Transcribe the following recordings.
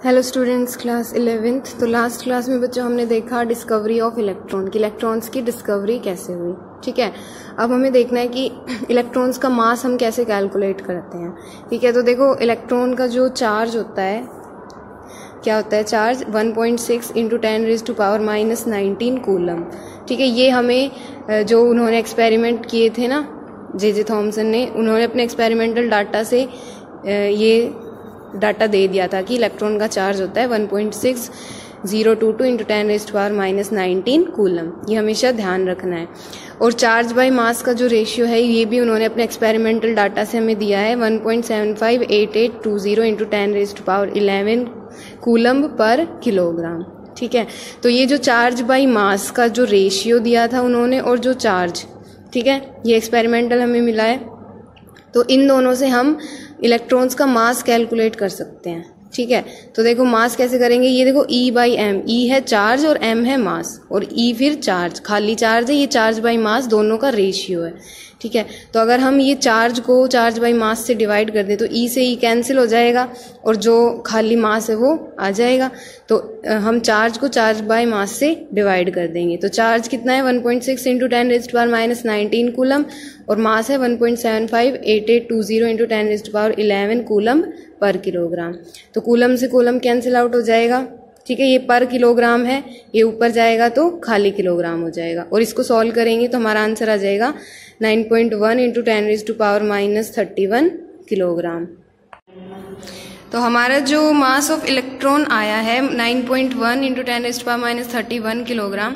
Hello students, class 11th। तो last class में बच्चों हमने देखा डिस्कवरी ऑफ इलेक्ट्रॉन की, इलेक्ट्रॉन्स की डिस्कवरी कैसे हुई। ठीक है, अब हमें देखना है कि इलेक्ट्रॉन्स का मास हम कैसे कैलकुलेट करते हैं। ठीक है, तो देखो इलेक्ट्रॉन का जो चार्ज होता है, क्या होता है चार्ज 1.6 × 10⁻⁻19 कूलम। ठीक है, ये हमें जो उन्होंने एक्सपेरिमेंट किए थे ना जे थॉमसन ने, उन्होंने अपने एक्सपेरिमेंटल डाटा से ये डाटा दे दिया था कि इलेक्ट्रॉन का चार्ज होता है 1.6022 × 10⁻⁻19 कूलम। ये हमेशा ध्यान रखना है। और चार्ज बाय मास का जो रेशियो है ये भी उन्होंने अपने एक्सपेरिमेंटल डाटा से हमें दिया है 1.758820 × 10⁻11 कूलम पर किलोग्राम। ठीक है, तो ये जो चार्ज बाय मास का जो रेशियो दिया था उन्होंने और जो चार्ज, ठीक है, ये एक्सपेरिमेंटल हमें मिला है। तो इन दोनों से हम इलेक्ट्रॉन्स का मास कैलकुलेट कर सकते हैं। ठीक है, तो देखो मास कैसे करेंगे। ये देखो E/m, E है चार्ज और m है मास, और E फिर चार्ज, खाली चार्ज है, ये चार्ज बाय मास दोनों का रेशियो है। ठीक है, तो अगर हम ये चार्ज को चार्ज बाय मास से डिवाइड कर दें तो E से E कैंसिल हो जाएगा और जो खाली मास है वो आ जाएगा। तो हम चार्ज को चार्ज बाय मास से डिवाइड कर देंगे। तो चार्ज कितना है 1.6 × 10⁻⁻19 कूलम और मास है 1.758820 × 10⁻11 कूलम पर किलोग्राम। तो कूलम से कूलम कैंसिल आउट हो जाएगा। ठीक है, ये पर किलोग्राम है, ये ऊपर जाएगा तो खाली किलोग्राम हो जाएगा। और इसको सॉल्व करेंगे तो हमारा आंसर आ जाएगा 9.1 × 10⁻31 किलोग्राम। तो हमारा जो मास ऑफ इलेक्ट्रॉन आया है 9.1 × 10⁻31 किलोग्राम।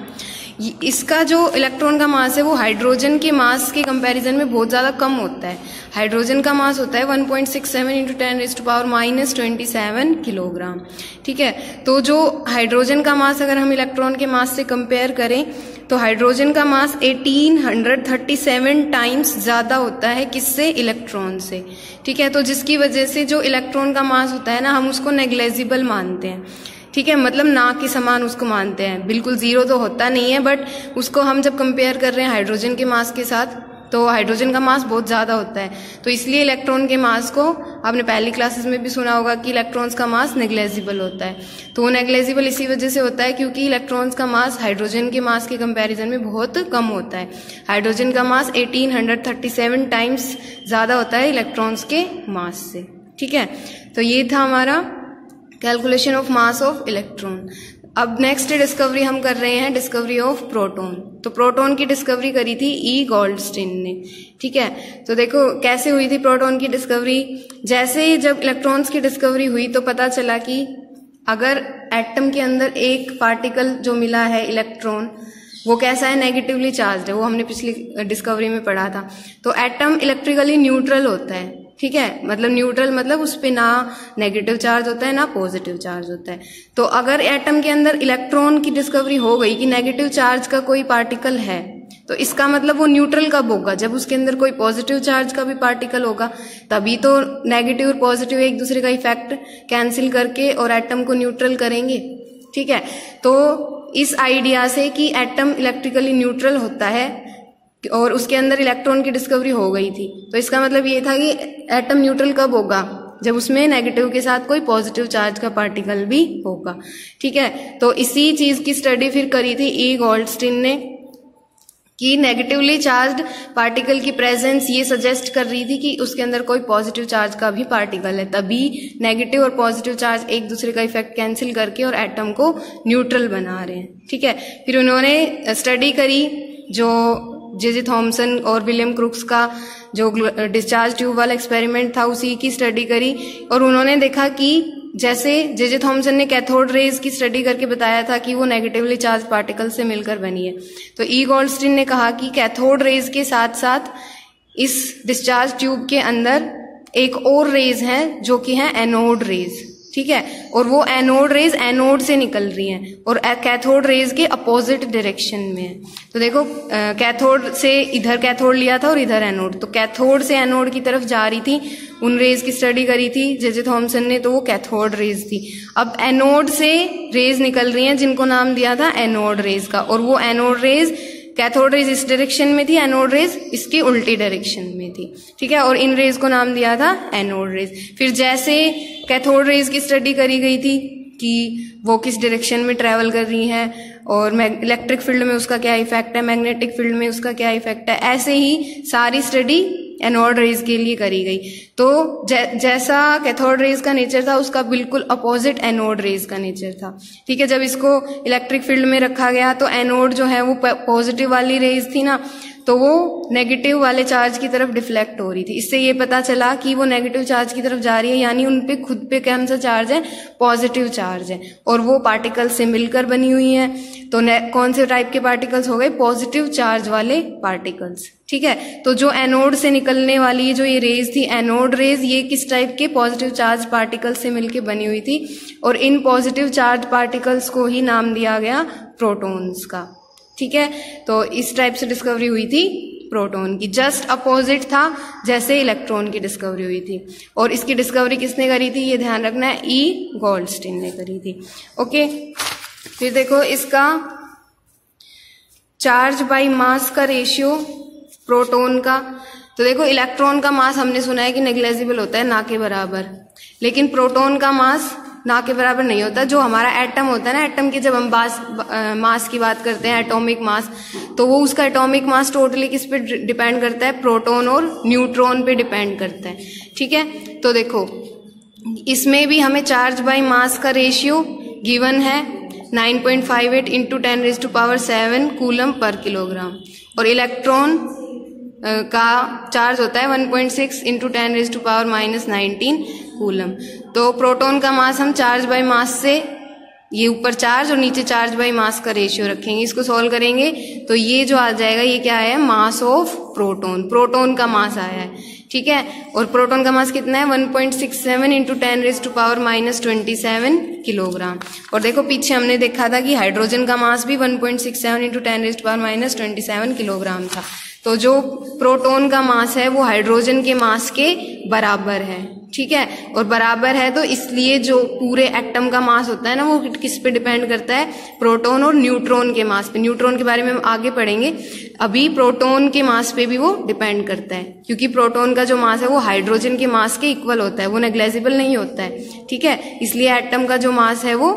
इसका जो इलेक्ट्रॉन का मास है वो हाइड्रोजन के मास के कंपैरिजन में बहुत ज़्यादा कम होता है। हाइड्रोजन का मास होता है 1.67 × 10⁻27 किलोग्राम। ठीक है, तो जो हाइड्रोजन का मास अगर हम इलेक्ट्रॉन के मास से कंपेयर करें तो हाइड्रोजन का मास 1837 टाइम्स ज़्यादा होता है किससे, इलेक्ट्रॉन से। ठीक है, तो जिसकी वजह से जो इलेक्ट्रॉन का मास होता है ना, हम उसको नेग्लेजिबल मानते हैं। ठीक है, मतलब ना के समान उसको मानते हैं, बिल्कुल जीरो तो होता नहीं है, बट उसको हम जब कंपेयर कर रहे हैं हाइड्रोजन के मास के साथ तो हाइड्रोजन का मास बहुत ज़्यादा होता है। तो इसलिए इलेक्ट्रॉन के मास को, आपने पहली क्लासेस में भी सुना होगा कि इलेक्ट्रॉन्स का मास नेग्लेजिबल होता है। तो वो नेग्लेजिबल इसी वजह से होता है क्योंकि इलेक्ट्रॉन्स का मास हाइड्रोजन के मास के कंपैरिजन में बहुत कम होता है। हाइड्रोजन का मास 1837 टाइम्स ज़्यादा होता है इलेक्ट्रॉन्स के मास से। ठीक है, तो ये था हमारा calculation of mass of electron. अब नेक्स्ट डिस्कवरी हम कर रहे हैं डिस्कवरी ऑफ प्रोटॉन। तो प्रोटॉन की डिस्कवरी करी थी ई गोल्डस्टीन ने। ठीक है, तो देखो कैसे हुई थी प्रोटॉन की डिस्कवरी। जैसे ही जब इलेक्ट्रॉन्स की डिस्कवरी हुई तो पता चला कि अगर एटम के अंदर एक पार्टिकल जो मिला है इलेक्ट्रॉन, वो कैसा है, नेगेटिवली चार्ज्ड है। वो हमने पिछली डिस्कवरी में पढ़ा था। तो एटम इलेक्ट्रिकली न्यूट्रल होता है। ठीक है, मतलब न्यूट्रल मतलब उस पे ना नेगेटिव चार्ज होता है ना पॉजिटिव चार्ज होता है। तो अगर एटम के अंदर इलेक्ट्रॉन की डिस्कवरी हो गई कि नेगेटिव चार्ज का कोई पार्टिकल है, तो इसका मतलब वो न्यूट्रल कब होगा, जब उसके अंदर कोई पॉजिटिव चार्ज का भी पार्टिकल होगा, तभी तो नेगेटिव और पॉजिटिव एक दूसरे का इफेक्ट कैंसिल करके और एटम को न्यूट्रल करेंगे। ठीक है, तो इस आइडिया से कि एटम इलेक्ट्रिकली न्यूट्रल होता है और उसके अंदर इलेक्ट्रॉन की डिस्कवरी हो गई थी, तो इसका मतलब ये था कि एटम न्यूट्रल कब होगा, जब उसमें नेगेटिव के साथ कोई पॉजिटिव चार्ज का पार्टिकल भी होगा। ठीक है, तो इसी चीज की स्टडी फिर करी थी ई गोल्डस्टीन ने कि नेगेटिवली चार्ज्ड पार्टिकल की प्रेजेंस ये सजेस्ट कर रही थी कि उसके अंदर कोई पॉजिटिव चार्ज का भी पार्टिकल है, तभी नेगेटिव और पॉजिटिव चार्ज एक दूसरे का इफेक्ट कैंसिल करके और एटम को न्यूट्रल बना रहे हैं। ठीक है, फिर उन्होंने स्टडी करी जो जे थॉमसन और विलियम क्रुक्स का जो डिस्चार्ज ट्यूब वाला एक्सपेरिमेंट था, उसी की स्टडी करी। और उन्होंने देखा कि जैसे जे थॉमसन ने कैथोड रेज की स्टडी करके बताया था कि वो नेगेटिवली चार्ज पार्टिकल से मिलकर बनी है, तो ई गोल्डस्टीन ने कहा कि कैथोड रेज के साथ साथ इस डिस्चार्ज ट्यूब के अंदर एक और रेज है जो कि है एनोड रेज। ठीक है, और वो एनोड रेज एनोड से निकल रही हैं और कैथोड रेज के अपोजिट डायरेक्शन में है। तो देखो कैथोड से इधर कैथोड लिया था और इधर एनोड, तो कैथोड से एनोड की तरफ जा रही थी। उन रेज की स्टडी करी थी जे थॉमसन ने, तो वो कैथोड रेज थी। अब एनोड से रेज निकल रही हैं जिनको नाम दिया था एनोड रेज का, और वो एनोड रेज कैथोड रेज इस डायरेक्शन में थी, एनोड रेज इसकी उल्टी डायरेक्शन में थी। ठीक है, और इन रेज को नाम दिया था एनोड रेज। फिर जैसे कैथोड रेज की स्टडी करी गई थी कि वो किस डायरेक्शन में ट्रैवल कर रही हैं, और इलेक्ट्रिक फील्ड में उसका क्या इफेक्ट है, मैग्नेटिक फील्ड में उसका क्या इफेक्ट है। ऐसे ही सारी स्टडी एनोड रेज के लिए करी गई। तो जैसा कैथोड रेज का नेचर था उसका बिल्कुल अपोजिट एनोड रेज का नेचर था। ठीक है, जब इसको इलेक्ट्रिक फील्ड में रखा गया तो एनोड जो है वो पॉजिटिव वाली रेज थी ना, तो वो नेगेटिव वाले चार्ज की तरफ डिफ्लेक्ट हो रही थी। इससे ये पता चला कि वो नेगेटिव चार्ज की तरफ जा रही है, यानी उन पे खुद पे कौन सा चार्ज है, पॉजिटिव चार्ज है, और वो पार्टिकल से मिलकर बनी हुई है। तो कौन से टाइप के पार्टिकल्स हो गए, पॉजिटिव चार्ज वाले पार्टिकल्स। ठीक है, तो जो एनोड से निकलने वाली जो ये रेज थी, एनोड रेज, ये किस टाइप के, पॉजिटिव चार्ज पार्टिकल्स से मिलकर बनी हुई थी, और इन पॉजिटिव चार्ज पार्टिकल्स को ही नाम दिया गया प्रोटॉन्स का। ठीक है, तो इस टाइप से डिस्कवरी हुई थी प्रोटॉन की। जस्ट अपोजिट था जैसे इलेक्ट्रॉन की डिस्कवरी हुई थी, और इसकी डिस्कवरी किसने करी थी, ये ध्यान रखना है, ई गोल्डस्टीन ने करी थी। ओके, फिर देखो इसका चार्ज बाय मास का रेशियो प्रोटॉन का। तो देखो इलेक्ट्रॉन का मास हमने सुना है कि नेग्लेजिबल होता है, ना के बराबर, लेकिन प्रोटॉन का मास ना के बराबर नहीं होता। जो हमारा एटम होता है ना, एटम की जब हम मास की बात करते हैं, एटॉमिक मास, तो वो उसका एटॉमिक मास टोटली किस पे डिपेंड करता है, प्रोटॉन और न्यूट्रॉन पे डिपेंड करता है। ठीक है, तो देखो इसमें भी हमें चार्ज बाय मास का रेशियो गिवन है 9.58 इंटू 10⁻⁷ कूलम पर किलोग्राम, और इलेक्ट्रॉन का चार्ज होता है 1.6 इंटू 10⁻⁻19 कूलम। तो प्रोटॉन का मास हम चार्ज बाय मास से, ये ऊपर चार्ज और नीचे चार्ज बाय मास का रेशियो रखेंगे, इसको सॉल्व करेंगे तो ये जो आ जाएगा, ये क्या है, मास ऑफ प्रोटॉन, प्रोटॉन का मास आया है। ठीक है, और प्रोटॉन का मास कितना है, 1.67 इंटू 10⁻⁻27 किलोग्राम। और देखो पीछे हमने देखा था कि हाइड्रोजन का मास भी 1.67 इंटू 10⁻⁻27 किलोग्राम था। तो जो प्रोटॉन का मास है वो हाइड्रोजन के मास के बराबर है। ठीक है, और बराबर है तो इसलिए जो पूरे एटम का मास होता है ना, वो किस पे डिपेंड करता है, प्रोटॉन और न्यूट्रॉन के मास पे। न्यूट्रॉन के बारे में हम आगे पढ़ेंगे, अभी प्रोटॉन के मास पे भी वो डिपेंड करता है, क्योंकि प्रोटॉन का जो मास है वो हाइड्रोजन के मास के इक्वल होता है, वो नेग्लेजिबल नहीं होता है। ठीक है, इसलिए एटम का जो मास है वो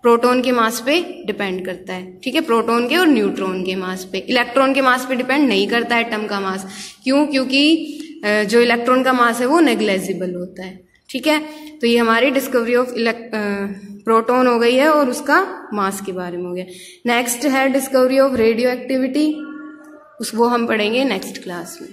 प्रोटॉन के मास पे डिपेंड करता है। ठीक है, प्रोटॉन के और न्यूट्रॉन के मास पे, इलेक्ट्रॉन के मास पे डिपेंड नहीं करता एटम का मास। क्यों, क्योंकि जो इलेक्ट्रॉन का मास है वो नेग्लेजिबल होता है। ठीक है, तो ये हमारी डिस्कवरी ऑफ प्रोटॉन हो गई है और उसका मास के बारे में हो गया। नेक्स्ट है डिस्कवरी ऑफ रेडियो एक्टिविटी, वो हम पढ़ेंगे नेक्स्ट क्लास में।